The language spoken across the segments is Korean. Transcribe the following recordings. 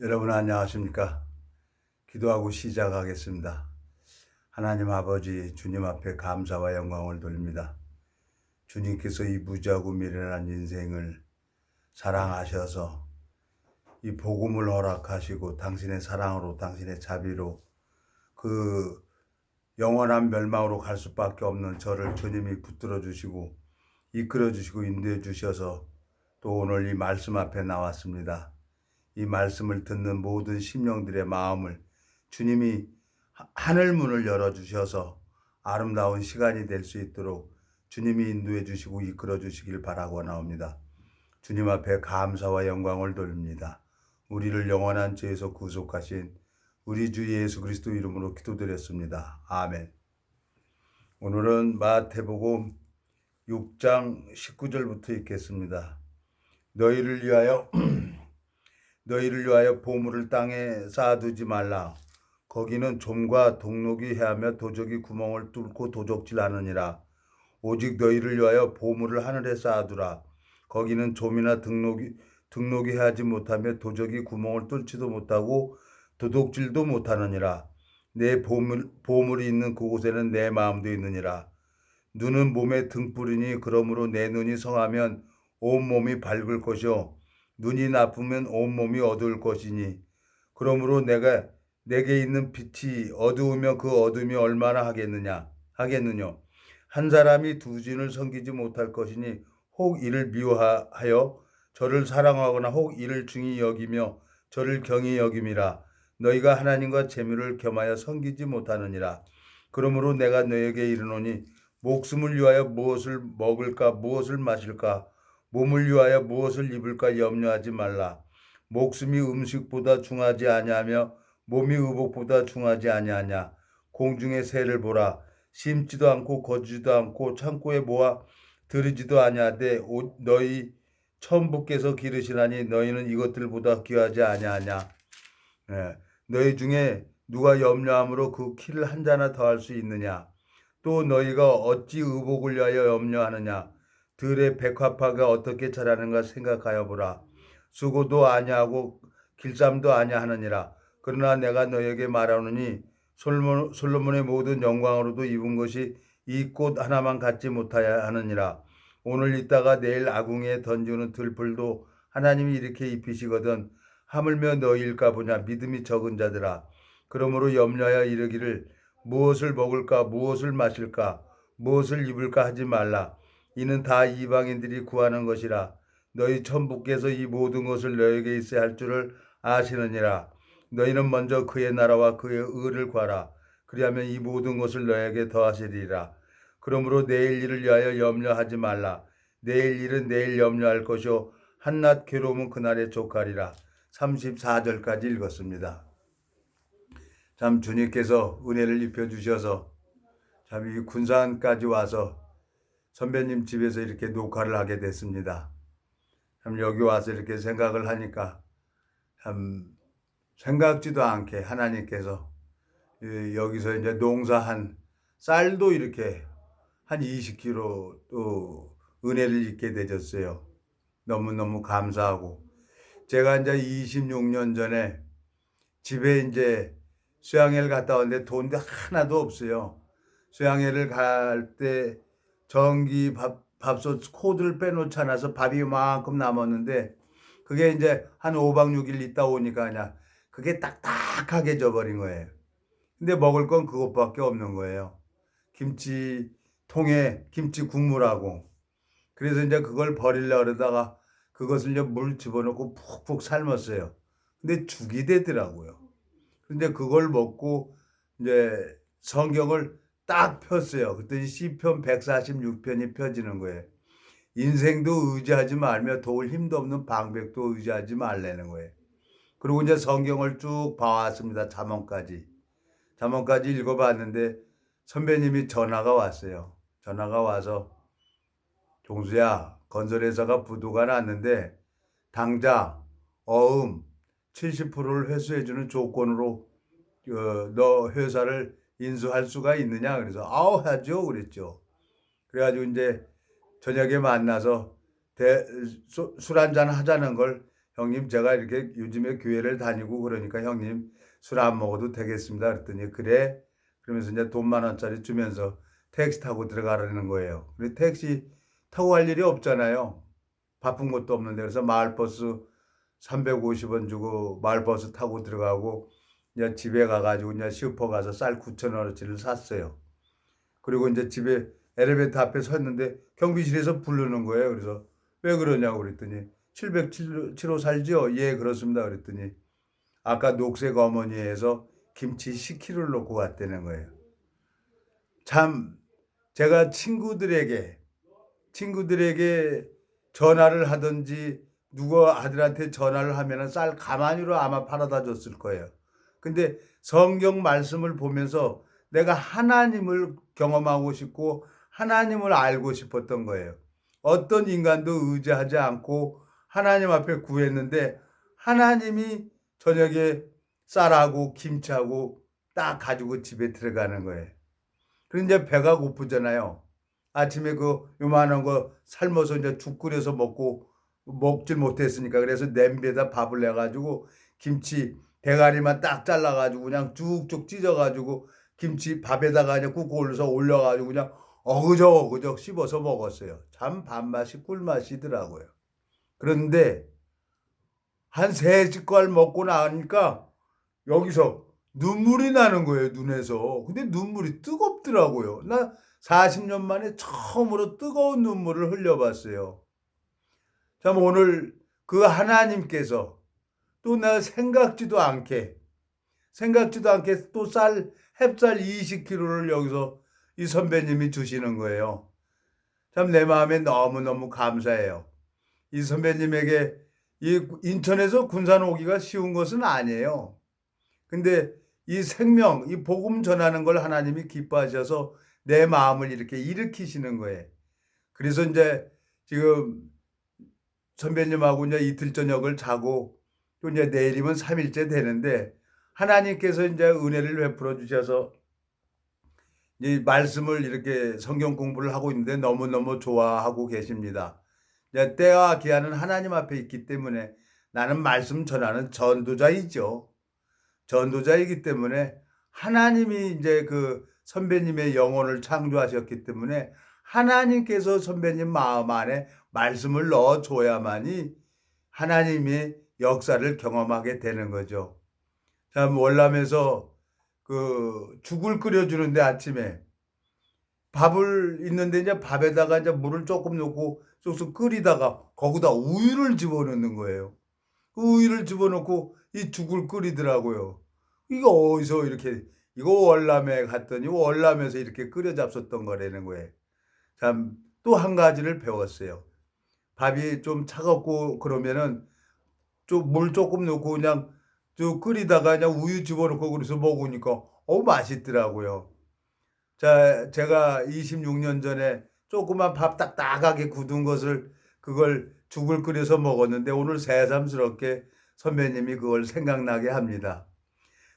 여러분 안녕하십니까? 기도하고 시작하겠습니다. 하나님 아버지 주님 앞에 감사와 영광을 돌립니다. 주님께서 이 무지하고 미련한 인생을 사랑하셔서 이 복음을 허락하시고 당신의 사랑으로 당신의 자비로 그 영원한 멸망으로 갈 수밖에 없는 저를 주님이 붙들어 주시고 이끌어 주시고 인도해 주셔서 또 오늘 이 말씀 앞에 나왔습니다. 이 말씀을 듣는 모든 심령들의 마음을 주님이 하늘 문을 열어주셔서 아름다운 시간이 될 수 있도록 주님이 인도해 주시고 이끌어 주시길 바라고 나옵니다. 주님 앞에 감사와 영광을 돌립니다. 우리를 영원한 죄에서 구속하신 우리 주 예수 그리스도 이름으로 기도드렸습니다. 아멘. 오늘은 마태복음 6장 19절부터 읽겠습니다. 너희를 위하여 보물을 땅에 쌓아두지 말라. 거기는 좀과 동록이 해하며 도적이 구멍을 뚫고 도적질하느니라. 오직 너희를 위하여 보물을 하늘에 쌓아두라. 거기는 좀이나 등록이 해하지 못하며 도적이 구멍을 뚫지도 못하고 도둑질도 못하느니라. 내 보물이 있는 그곳에는 내 마음도 있느니라. 눈은 몸의 등불이니 그러므로 내 눈이 성하면 온몸이 밝을 것이요 눈이 나쁘면 온몸이 어두울 것이니 그러므로 내게 있는 빛이 어두우면 그 어둠이 얼마나 하겠느냐 한 사람이 두 주인을 섬기지 못할 것이니 혹 이를 미워하여 저를 사랑하거나 혹 이를 중히 여기며 저를 경히 여김이라. 너희가 하나님과 재물을 겸하여 섬기지 못하느니라. 그러므로 내가 너에게 이르노니 목숨을 위하여 무엇을 먹을까 무엇을 마실까 몸을 위하여 무엇을 입을까 염려하지 말라. 목숨이 음식보다 중하지 아니하며 몸이 의복보다 중하지 아니하냐. 공중의 새를 보라. 심지도 않고 거두지도 않고 창고에 모아 들이지도 아니하되 너희 천부께서 기르시나니 너희는 이것들보다 귀하지 아니하냐. 너희 중에 누가 염려함으로 그 키를 한 자나 더할 수 있느냐. 또 너희가 어찌 의복을 위하여 염려하느냐. 들의 백합화가 어떻게 자라는가 생각하여 보라. 수고도 아니하고 길쌈도 아니하느니라. 그러나 내가 너에게 말하노니 솔로몬의 모든 영광으로도 입은 것이 이 꽃 하나만 갖지 못하야 하느니라. 오늘 있다가 내일 아궁이에 던지는 들풀도 하나님이 이렇게 입히시거든 하물며 너희일까 보냐. 믿음이 적은 자들아. 그러므로 염려하여 이르기를 무엇을 먹을까 무엇을 마실까 무엇을 입을까 하지 말라. 이는 다 이방인들이 구하는 것이라. 너희 천부께서 이 모든 것을 너에게 있어야 할 줄을 아시느니라. 너희는 먼저 그의 나라와 그의 의를 구하라. 그리하면 이 모든 것을 너에게 더하시리라. 그러므로 내일 일을 위하여 염려하지 말라. 내일 일은 내일 염려할 것이요 한낱 괴로움은 그날에 족하리라. 34절까지 읽었습니다. 참 주님께서 은혜를 입혀주셔서 참 이 군산까지 와서 선배님 집에서 이렇게 녹화를 하게 됐습니다. 참 여기 와서 이렇게 생각을 하니까 참 생각지도 않게 하나님께서 여기서 이제 농사한 쌀도 이렇게 한 20kg 또 은혜를 입게 되셨어요. 너무너무 감사하고 제가 이제 26년 전에 집에 이제 수양회를 갔다 왔는데 돈도 하나도 없어요. 수양회를 갈 때 전기 밥솥 코드를 빼놓지 않아서 밥이 이만큼 남았는데 그게 이제 한 5박 6일 있다 오니까 그냥 그게 딱딱하게 져버린 거예요. 근데 먹을 건 그것밖에 없는 거예요. 김치통에 김치 국물하고. 그래서 이제 그걸 버리려고 그러다가 그것을 이제 물 집어넣고 푹푹 삶았어요. 근데 죽이 되더라고요. 근데 그걸 먹고 이제 성경을 딱 폈어요. 그랬더니 시편 146편이 펴지는 거예요. 인생도 의지하지 말며 도울 힘도 없는 방백도 의지하지 말라는 거예요. 그리고 이제 성경을 쭉 봐왔습니다. 잠언까지 읽어봤는데 선배님이 전화가 왔어요. 전화가 와서 종수야 건설회사가 부도가 났는데 당장 어음 70%를 회수해주는 조건으로 너 회사를 인수할 수가 있느냐. 그래서 하죠 그랬죠. 그래가지고 이제 저녁에 만나서 술 한잔 하자는 걸 형님 제가 이렇게 요즘에 교회를 다니고 그러니까 형님 술 안 먹어도 되겠습니다. 그랬더니 그래? 그러면서 이제 돈 10,000원짜리 주면서 택시 타고 들어가라는 거예요. 근데 택시 타고 갈 일이 없잖아요. 바쁜 것도 없는데. 그래서 마을버스 350원 주고 마을버스 타고 들어가고 이제 집에 가가지고 이제 슈퍼 가서 쌀 9,000원어치를 샀어요. 그리고 이제 집에 엘리베이터 앞에 섰는데 경비실에서 부르는 거예요. 그래서 왜 그러냐고 그랬더니 707호 살죠? 예, 그렇습니다. 그랬더니 아까 녹색 어머니에서 김치 10kg를 놓고 갔다는 거예요. 참 제가 친구들에게 전화를 하든지 누구 아들한테 전화를 하면은 쌀 가만히로 아마 팔아다 줬을 거예요. 근데 성경 말씀을 보면서 내가 하나님을 경험하고 싶고 하나님을 알고 싶었던 거예요. 어떤 인간도 의지하지 않고 하나님 앞에 구했는데 하나님이 저녁에 쌀하고 김치하고 딱 가지고 집에 들어가는 거예요. 그리고 이제 배가 고프잖아요. 아침에 그 요만한 거 삶아서 이제 죽 끓여서 먹질 못했으니까 그래서 냄비에다 밥을 내가지고 김치 대가리만 딱 잘라가지고 그냥 쭉쭉 찢어가지고 김치 밥에다가 그냥 국 올려서 올려가지고 그냥 어그적 씹어서 먹었어요. 참 밥맛이 꿀맛이더라고요. 그런데 한 3숟갈 먹고 나니까 여기서 눈물이 나는 거예요, 눈에서. 근데 눈물이 뜨겁더라고요. 나 40년 만에 처음으로 뜨거운 눈물을 흘려봤어요. 참 오늘 그 하나님께서 또 내가 생각지도 않게 또 햅쌀 20kg를 여기서 이 선배님이 주시는 거예요. 참 내 마음에 너무너무 감사해요. 이 선배님에게 이 인천에서 군산 오기가 쉬운 것은 아니에요. 근데 이 생명, 이 복음 전하는 걸 하나님이 기뻐하셔서 내 마음을 이렇게 일으키시는 거예요. 그래서 이제 지금 선배님하고 이제 이틀 저녁을 자고 또 이제 내일이면 3일째 되는데 하나님께서 이제 은혜를 베풀어 주셔서 이 말씀을 이렇게 성경 공부를 하고 있는데 너무너무 좋아하고 계십니다. 이제 때와 기한은 하나님 앞에 있기 때문에 나는 말씀 전하는 전도자이죠. 전도자이기 때문에 하나님이 이제 그 선배님의 영혼을 창조하셨기 때문에 하나님께서 선배님 마음 안에 말씀을 넣어줘야만이 하나님의 역사를 경험하게 되는 거죠. 참 월남에서 그 죽을 끓여주는데 아침에 밥을 있는데 이제 밥에다가 이제 물을 조금 넣고 쑥쑥 끓이다가 거기다 우유를 집어넣는 거예요. 그 우유를 집어넣고 이 죽을 끓이더라고요. 이거 어디서 이렇게 이거 월남에 갔더니 월남에서 이렇게 끓여 잡섰던 거라는 거예요. 참 또 한 가지를 배웠어요. 밥이 좀 차갑고 그러면은 좀 물 조금 넣고 그냥 쭉 끓이다가 그냥 우유 집어넣고 그래서 먹으니까 맛있더라고요. 자, 제가 26년 전에 조그만 밥 딱딱하게 굳은 것을 그걸 죽을 끓여서 먹었는데 오늘 새삼스럽게 선배님이 그걸 생각나게 합니다.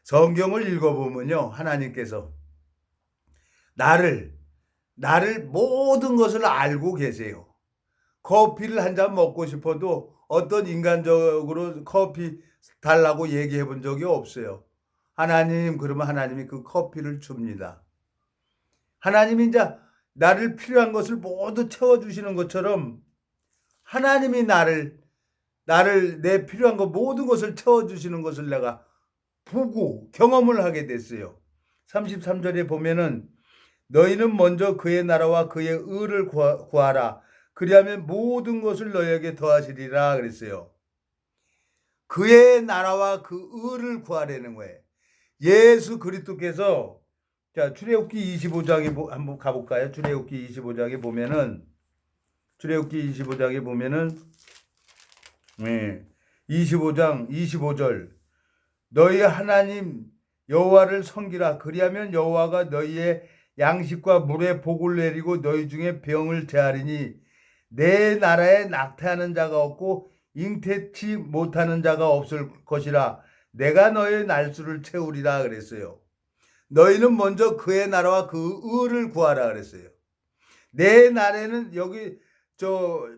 성경을 읽어보면요, 하나님께서 나를 모든 것을 알고 계세요. 커피를 한 잔 먹고 싶어도 어떤 인간적으로 커피 달라고 얘기해 본 적이 없어요. 하나님, 그러면 하나님이 그 커피를 줍니다. 하나님이 이제 나를 필요한 것을 모두 채워주시는 것처럼 하나님이 나를 내 필요한 것 모든 것을 채워주시는 것을 내가 보고 경험을 하게 됐어요. 33절에 보면은 너희는 먼저 그의 나라와 그의 의를 구하라. 그리하면 모든 것을 너희에게 더하시리라 그랬어요. 그의 나라와 그 의를 구하라는 거예요. 예수 그리스도께서 자, 출애굽기 25장에 한번 가볼까요? 출애굽기 25장에 보면은 25장 25절 너희 하나님 여호와를 섬기라. 그리하면 여호와가 너희의 양식과 물에 복을 내리고 너희 중에 병을 제하리니 내 나라에 낙태하는 자가 없고 잉태치 못하는 자가 없을 것이라. 내가 너의 날수를 채우리라 그랬어요. 너희는 먼저 그의 나라와 그 의를 구하라 그랬어요. 내 나라에는 여기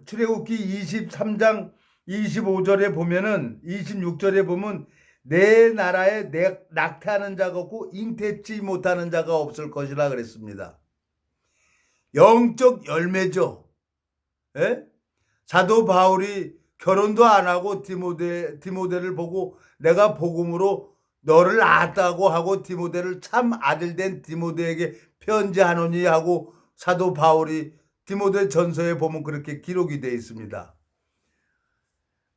출애굽기 23장 25절에 보면은 26절에 보면 내 나라에 낙태하는 자가 없고 잉태치 못하는 자가 없을 것이라 그랬습니다. 영적 열매죠. 예? 사도 바울이 결혼도 안 하고 디모데를 보고 내가 복음으로 너를 낳았다고 하고 디모데를 참 아들된 디모데에게 편지하노니 하고 사도 바울이 디모데 전서에 보면 그렇게 기록이 되어 있습니다.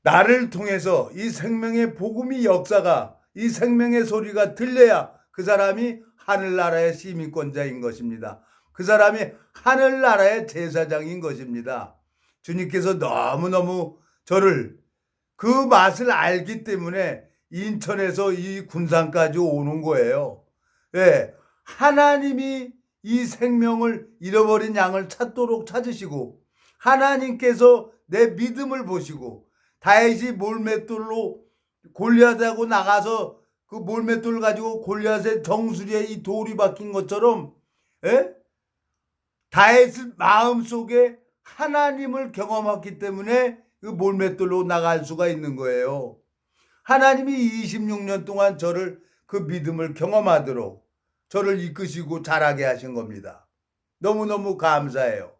나를 통해서 이 생명의 복음이 역사가 이 생명의 소리가 들려야 그 사람이 하늘나라의 시민권자인 것입니다. 그 사람이 하늘나라의 제사장인 것입니다. 주님께서 너무너무 저를 그 맛을 알기 때문에 인천에서 이 군산까지 오는 거예요. 예, 하나님이 이 생명을 잃어버린 양을 찾도록 찾으시고 하나님께서 내 믿음을 보시고 다윗이 몰맷돌로 골리앗하고 나가서 그 몰맷돌 가지고 골리앗의 정수리에 이 돌이 박힌 것처럼 다윗의 마음속에 하나님을 경험했기 때문에 그 몰맷돌로 나갈 수가 있는 거예요. 하나님이 26년 동안 저를 그 믿음을 경험하도록 저를 이끄시고 자라게 하신 겁니다. 너무너무 감사해요.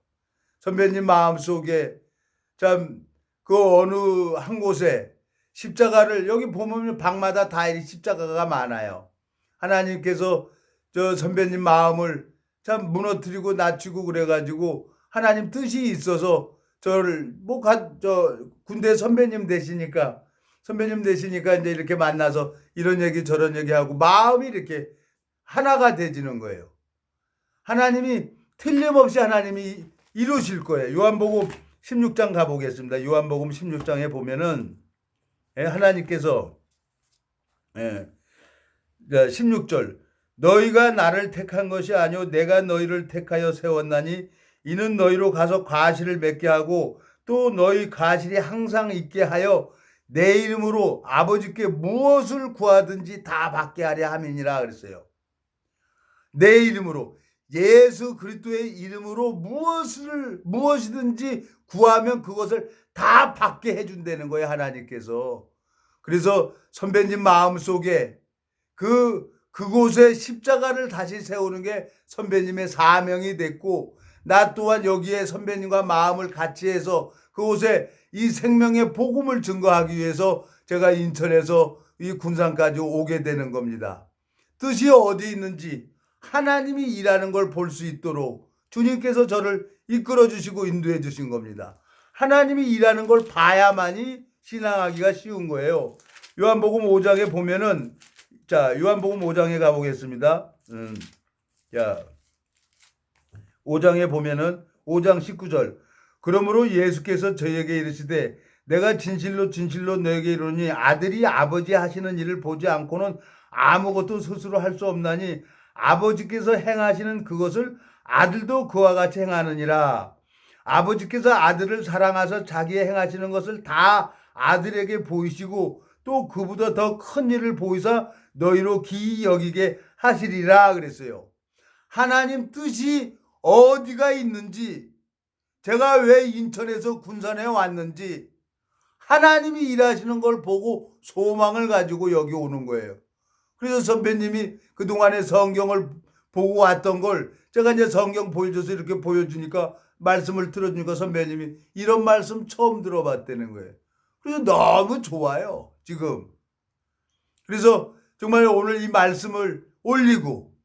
선배님 마음속에 참 그 어느 한 곳에 십자가를 여기 보면 방마다 다 십자가가 많아요. 하나님께서 저 선배님 마음을 참 무너뜨리고 낮추고 그래가지고 하나님 뜻이 있어서 저를 군대 선배님 되시니까 이제 이렇게 만나서 이런 얘기 저런 얘기 하고 마음이 이렇게 하나가 되지는 거예요. 하나님이 틀림없이 하나님이 이루실 거예요. 요한복음 16장 가보겠습니다. 요한복음 16장에 보면은 하나님께서 16절 너희가 나를 택한 것이 아니오 내가 너희를 택하여 세웠나니 이는 너희로 가서 과실을 맺게 하고 또 너희 과실이 항상 있게 하여 내 이름으로 아버지께 무엇을 구하든지 다 받게 하려 함이니라 그랬어요. 내 이름으로 예수 그리스도의 이름으로 무엇이든지 구하면 그것을 다 받게 해준다는 거예요. 하나님께서. 그래서 선배님 마음속에 그곳에 십자가를 다시 세우는 게 선배님의 사명이 됐고 나 또한 여기에 선배님과 마음을 같이 해서 그곳에 이 생명의 복음을 증거하기 위해서 제가 인천에서 이 군산까지 오게 되는 겁니다. 뜻이 어디 있는지 하나님이 일하는 걸 볼 수 있도록 주님께서 저를 이끌어 주시고 인도해 주신 겁니다. 하나님이 일하는 걸 봐야만이 신앙하기가 쉬운 거예요. 요한복음 5장에 보면은 요한복음 5장에 가보겠습니다. 5장에 보면은 5장 19절 그러므로 예수께서 저에게 이르시되 내가 진실로 너에게 이르노니 아들이 아버지 하시는 일을 보지 않고는 아무것도 스스로 할 수 없나니 아버지께서 행하시는 그것을 아들도 그와 같이 행하느니라. 아버지께서 아들을 사랑하셔서 자기 행하시는 것을 다 아들에게 보이시고 또 그보다 더 큰 일을 보이사 너희로 기이 여기게 하시리라 그랬어요. 하나님 뜻이 어디가 있는지 제가 왜 인천에서 군산에 왔는지 하나님이 일하시는 걸 보고 소망을 가지고 여기 오는 거예요. 그래서 선배님이 그동안에 성경을 보고 왔던 걸 제가 이제 성경 보여줘서 이렇게 보여주니까 말씀을 들어주니까 선배님이 이런 말씀 처음 들어봤다는 거예요. 그래서 너무 좋아요, 지금. 그래서 정말 오늘 이 말씀을 올리고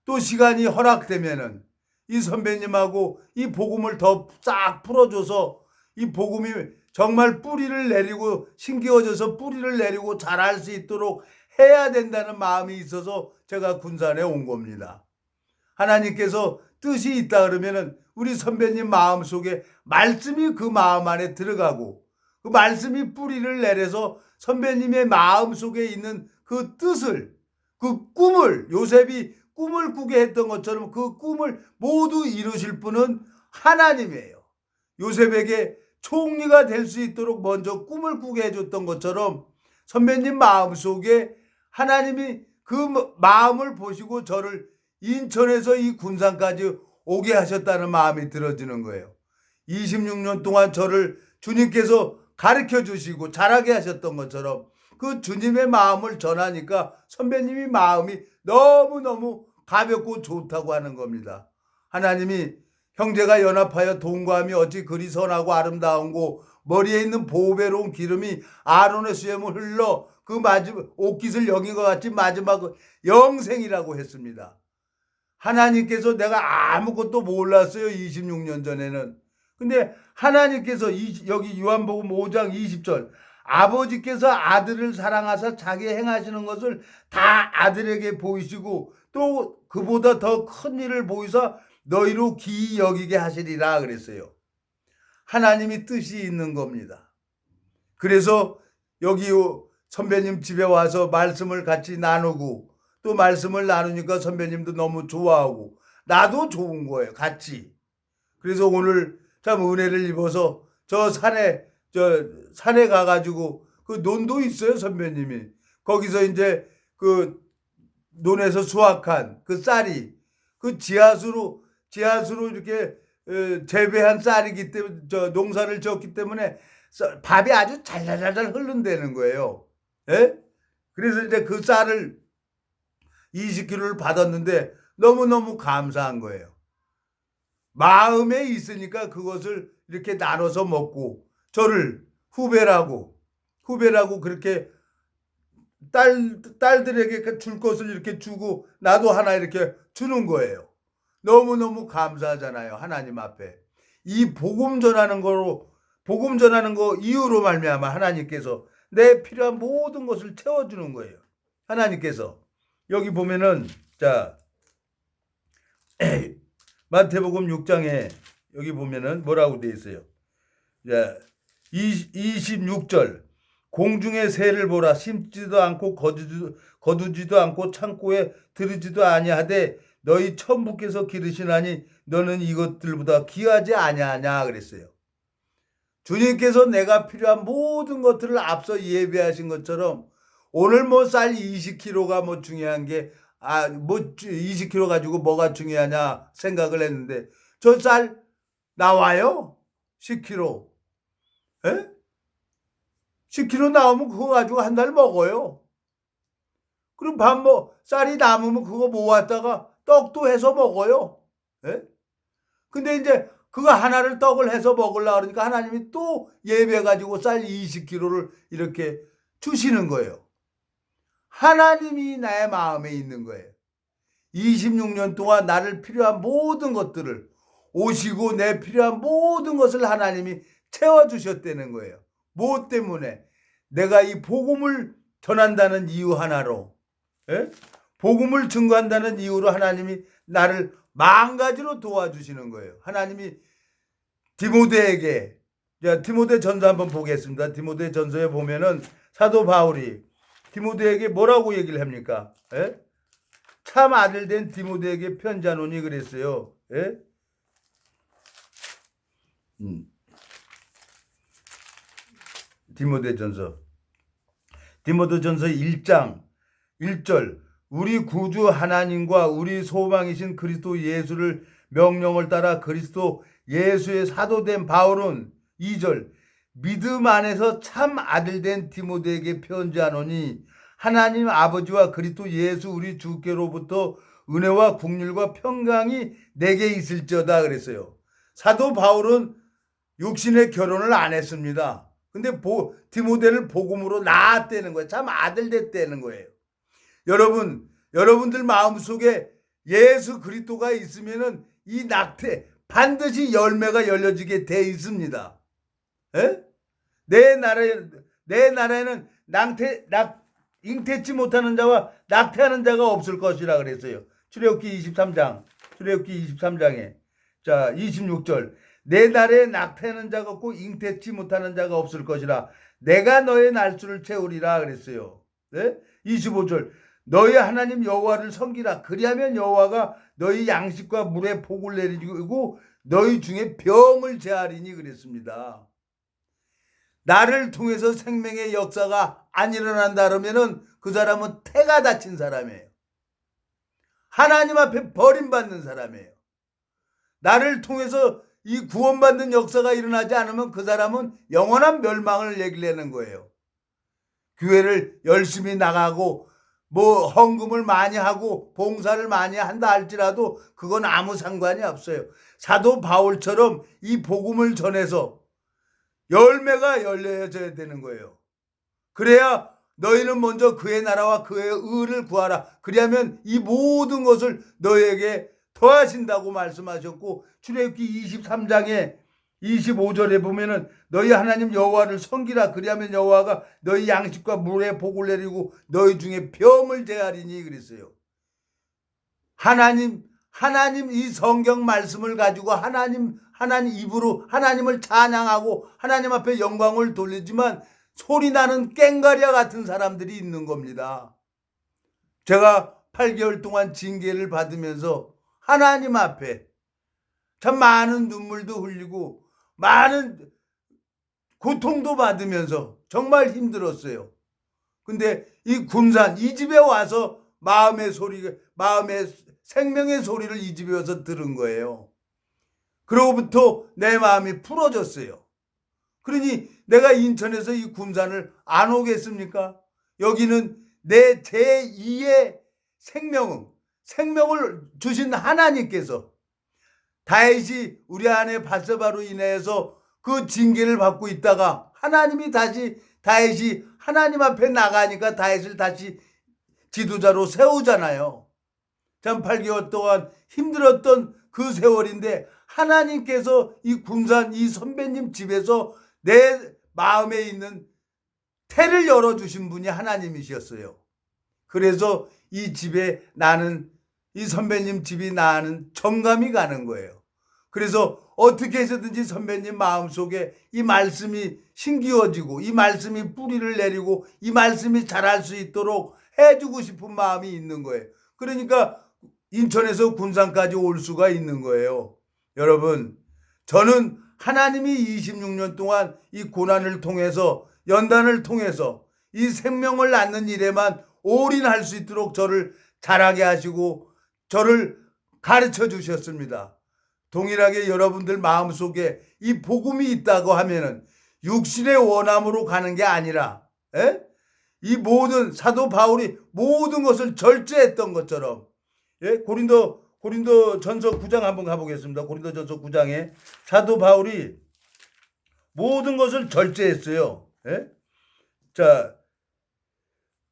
또 시간이 허락되면은 이 선배님하고 이 복음을 더 싹 풀어줘서 이 복음이 정말 뿌리를 내리고 심기어져서 뿌리를 내리고 자랄 수 있도록 해야 된다는 마음이 있어서 제가 군산에 온 겁니다. 하나님께서 뜻이 있다 그러면은 우리 선배님 마음속에 말씀이 그 마음 안에 들어가고 그 말씀이 뿌리를 내려서 선배님의 마음속에 있는 그 뜻을 그 꿈을 요셉이 꿈을 꾸게 했던 것처럼 그 꿈을 모두 이루실 분은 하나님이에요. 요셉에게 총리가 될 수 있도록 먼저 꿈을 꾸게 해줬던 것처럼 선배님 마음속에 하나님이 그 마음을 보시고 저를 인천에서 이 군산까지 오게 하셨다는 마음이 들어지는 거예요. 26년 동안 저를 주님께서 가르쳐 주시고 잘하게 하셨던 것처럼 그 주님의 마음을 전하니까 선배님이 마음이 너무너무 가볍고 좋다고 하는 겁니다. 하나님이 형제가 연합하여 동거함이 어찌 그리 선하고 아름다운고 머리에 있는 보배로운 기름이 아론의 수염을 흘러 그 마지막 옷깃을 여긴 것 같이 마지막 영생이라고 했습니다. 하나님께서 내가 아무것도 몰랐어요. 26년 전에는. 근데 하나님께서 여기 요한복음 5장 20절 아버지께서 아들을 사랑하사 자기 행하시는 것을 다 아들에게 보이시고 또 그보다 더 큰 일을 보이사 너희로 기이 여기게 하시리라 그랬어요. 하나님이 뜻이 있는 겁니다. 그래서 여기 선배님 집에 와서 말씀을 같이 나누고 또 말씀을 나누니까 선배님도 너무 좋아하고 나도 좋은 거예요. 같이. 그래서 오늘 참 은혜를 입어서 저 산에 가가지고 그 논도 있어요. 선배님이. 거기서 이제 그 논에서 수확한 그 쌀이 그 지하수로 이렇게 재배한 쌀이기 때문에 농사를 지었기 때문에 밥이 아주 잘잘잘 흐른다는 거예요. 예? 그래서 이제 그 쌀을 20kg를 받았는데 너무너무 감사한 거예요. 마음에 있으니까 그것을 이렇게 나눠서 먹고 저를 후배라고 그렇게 딸들에게 줄 것을 이렇게 주고 나도 하나 이렇게 주는 거예요. 너무너무 감사하잖아요. 하나님 앞에. 이 복음 전하는 거 이유로 말미암아 하나님께서 내 필요한 모든 것을 채워주는 거예요. 하나님께서. 여기 보면은 자 마태복음 6장에 여기 보면은 뭐라고 돼 있어요. 자 26절 공중의 새를 보라 심지도 않고 거두지도 않고 창고에 들이지도 아니하되 너희 천부께서 기르시나니 너는 이것들보다 귀하지 아니하냐 그랬어요. 주님께서 내가 필요한 모든 것들을 앞서 예배하신 것처럼 오늘 뭐 쌀 20kg가 뭐 중요한 게 뭐 20kg 가지고 뭐가 중요하냐 생각을 했는데 저 쌀 나와요? 10kg. 에? 10kg 나오면 그거 가지고 한 달 먹어요. 그럼 쌀이 남으면 그거 모았다가 떡도 해서 먹어요. 에? 근데 이제 그거 하나를 떡을 해서 먹으려고 그러니까 하나님이 또 예배 가지고 쌀 20kg를 이렇게 주시는 거예요. 하나님이 나의 마음에 있는 거예요. 26년 동안 나를 필요한 모든 것들을 오시고 내 필요한 모든 것을 하나님이 채워주셨다는 거예요. 무엇 때문에? 내가 이 복음을 전한다는 이유 하나로, 예? 복음을 증거한다는 이유로 하나님이 나를 만가지로 도와주시는 거예요. 하나님이 디모데에게, 디모데 전서 한번 보겠습니다. 디모데 전서에 보면은 사도 바울이 디모데에게 뭐라고 얘기를 합니까? 예? 참 아들 된 디모데에게 편지하노니 그랬어요. 예? 디모데전서 1장 1절 우리 구주 하나님과 우리 소망이신 그리스도 예수를 명령을 따라 그리스도 예수의 사도된 바울은 2절 믿음 안에서 참 아들 된 디모데에게 편지하노니 하나님 아버지와 그리스도 예수 우리 주께로부터 은혜와 국률과 평강이 내게 있을지어다 그랬어요. 사도 바울은 육신의 결혼을 안 했습니다. 근데 디모데를 복음으로 낳았다는 거예요. 참 아들 됐다는 거예요. 여러분들 마음속에 예수 그리스도가 있으면은 이 낙태 반드시 열매가 열려지게 돼 있습니다. 에? 내 나라에는 잉태치 못하는 자와 낙태하는 자가 없을 것이라 그랬어요. 출애굽기 23장에 자 26절 내 날에 낙태하는 자가 없고 잉태치 못하는 자가 없을 것이라 내가 너의 날수를 채우리라 그랬어요. 네? 25절 너희 하나님 여호와를 섬기라 그리하면 여호와가 너희 양식과 물에 복을 내리고 너희 중에 병을 제하리니 그랬습니다. 나를 통해서 생명의 역사가 안 일어난다 그러면은 그 사람은 태가 다친 사람이에요. 하나님 앞에 버림받는 사람이에요. 나를 통해서 이 구원받는 역사가 일어나지 않으면 그 사람은 영원한 멸망을 얘기하는 거예요. 교회를 열심히 나가고 뭐 헌금을 많이 하고 봉사를 많이 한다 할지라도 그건 아무 상관이 없어요. 사도 바울처럼 이 복음을 전해서 열매가 열려져야 되는 거예요. 그래야 너희는 먼저 그의 나라와 그의 의를 구하라. 그리하면 이 모든 것을 너희에게 더하신다고 말씀하셨고, 출애굽기 23장에 25절에 보면은 너희 하나님 여호와를 섬기라. 그리하면 여호와가 너희 양식과 물에 복을 내리고 너희 중에 병을 제하리니 그랬어요. 하나님 이 성경 말씀을 가지고 하나님 입으로 하나님을 찬양하고 하나님 앞에 영광을 돌리지만 소리 나는 깽가리와 같은 사람들이 있는 겁니다. 제가 8개월 동안 징계를 받으면서 하나님 앞에 참 많은 눈물도 흘리고 많은 고통도 받으면서 정말 힘들었어요. 근데 이 군산 이 집에 와서 마음의 생명의 소리를 이 집에 와서 들은 거예요. 그로부터 내 마음이 풀어졌어요. 그러니 내가 인천에서 이 군산을 안 오겠습니까? 여기는 내 제2의 생명을 주신 하나님께서 다윗이 우리 아내 바세바로 인해서 그 징계를 받고 있다가 하나님이 다윗이 하나님 앞에 나가니까 다윗을 다시 지도자로 세우잖아요. 참 8개월 동안 힘들었던 그 세월인데 하나님께서 이 군산 이 선배님 집에서 내 마음에 있는 태를 열어주신 분이 하나님이셨어요. 그래서 이 집에 이 선배님 집이 나는 정감이 가는 거예요. 그래서 어떻게 해서든지 선배님 마음속에 이 말씀이 심기워지고 이 말씀이 뿌리를 내리고 이 말씀이 자랄 수 있도록 해주고 싶은 마음이 있는 거예요. 그러니까 인천에서 군산까지 올 수가 있는 거예요. 여러분, 저는 하나님이 26년 동안 이 고난을 통해서 연단을 통해서 이 생명을 낳는 일에만 올인할 수 있도록 저를 자라게 하시고 저를 가르쳐 주셨습니다. 동일하게 여러분들 마음속에 이 복음이 있다고 하면은 육신의 원함으로 가는 게 아니라 이 모든 사도 바울이 모든 것을 절제했던 것처럼 고린도 전서 9장 한번 가보겠습니다. 고린도 전서 9장에 사도 바울이 모든 것을 절제했어요. 자,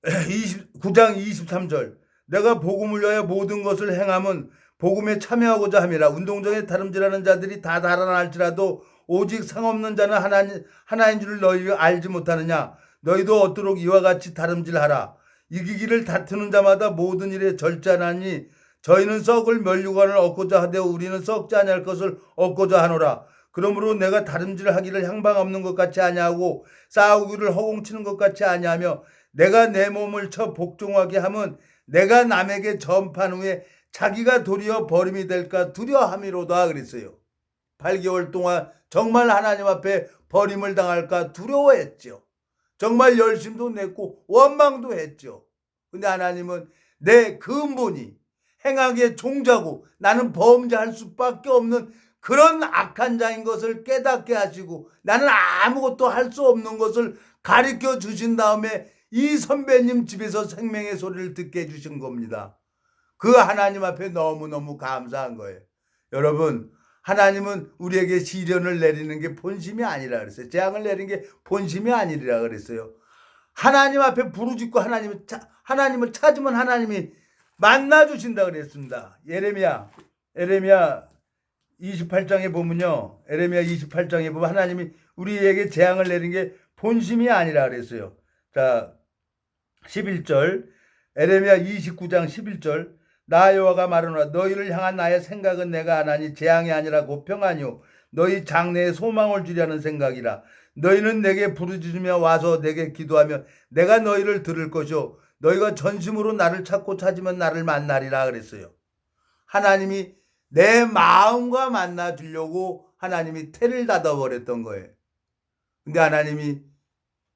9장 23절 내가 복음을 위하여 모든 것을 행함은 복음에 참여하고자 함이라. 운동장에 다름질하는 자들이 다 달아날지라도 오직 상없는 자는 하나인 줄을 너희가 알지 못하느냐. 너희도 얻도록 이와 같이 다름질하라. 이기기를 다투는 자마다 모든 일에 절제하나니 저희는 썩을 면류관을 얻고자 하되 우리는 썩지 아니할 것을 얻고자 하노라. 그러므로 내가 다름질하기를 향방 없는 것 같이 아니하고 싸우기를 허공치는 것 같이 아니하며 내가 내 몸을 쳐 복종하게 하면 내가 남에게 전판 후에 자기가 도리어 버림이 될까 두려워함이로다 그랬어요. 8개월 동안 정말 하나님 앞에 버림을 당할까 두려워했죠. 정말 열심도 냈고 원망도 했죠. 근데 하나님은 내 근본이 행악의 종자고 나는 범죄할 수밖에 없는 그런 악한 자인 것을 깨닫게 하시고 나는 아무것도 할 수 없는 것을 가르쳐 주신 다음에 이 선배님 집에서 생명의 소리를 듣게 해주신 겁니다. 그 하나님 앞에 너무너무 감사한 거예요. 여러분, 하나님은 우리에게 시련을 내리는 게 본심이 아니라 그랬어요. 재앙을 내리는 게 본심이 아니라 그랬어요. 하나님 앞에 부르짖고 하나님을 찾으면 하나님이 만나주신다 그랬습니다. 예레미야 28장에 보면요. 예레미야 28장에 보면 하나님이 우리에게 재앙을 내리는 게 본심이 아니라 그랬어요. 자, 11절 예레미야 29장 11절 나 여호와가 말하노라 너희를 향한 나의 생각은 내가 아나니 재앙이 아니라 고평하니요 너희 장래에 소망을 주려는 생각이라. 너희는 내게 부르짖으며 와서 내게 기도하며 내가 너희를 들을 것이요 너희가 전심으로 나를 찾으면 나를 만나리라 그랬어요. 하나님이 내 마음과 만나 주려고 하나님이 태를 닫아버렸던 거예요. 근데 하나님이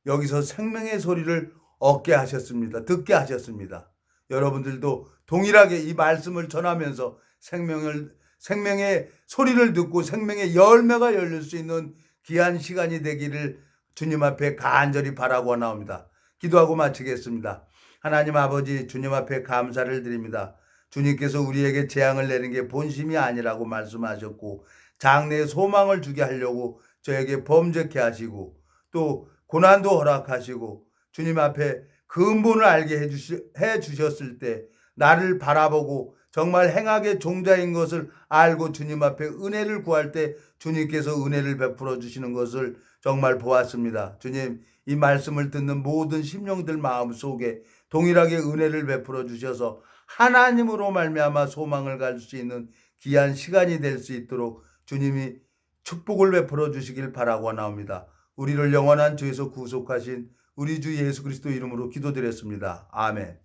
여기서 생명의 소리를 얻게 하셨습니다. 듣게 하셨습니다. 여러분들도 동일하게 이 말씀을 전하면서 생명의 소리를 듣고 생명의 열매가 열릴 수 있는 귀한 시간이 되기를 주님 앞에 간절히 바라고 나옵니다. 기도하고 마치겠습니다. 하나님 아버지, 주님 앞에 감사를 드립니다. 주님께서 우리에게 재앙을 내린 게 본심이 아니라고 말씀하셨고 장래의 소망을 주게 하려고 저에게 범죄케 하시고 또 고난도 허락하시고 주님 앞에 근본을 알게 해주셨을 때 나를 바라보고 정말 행악의 종자인 것을 알고 주님 앞에 은혜를 구할 때 주님께서 은혜를 베풀어 주시는 것을 정말 보았습니다. 주님, 이 말씀을 듣는 모든 심령들 마음속에 동일하게 은혜를 베풀어 주셔서 하나님으로 말미암아 소망을 가질 수 있는 귀한 시간이 될 수 있도록 주님이 축복을 베풀어 주시길 바라고 나옵니다. 우리를 영원한 죄에서 구속하신 우리 주 예수 그리스도 이름으로 기도드렸습니다. 아멘.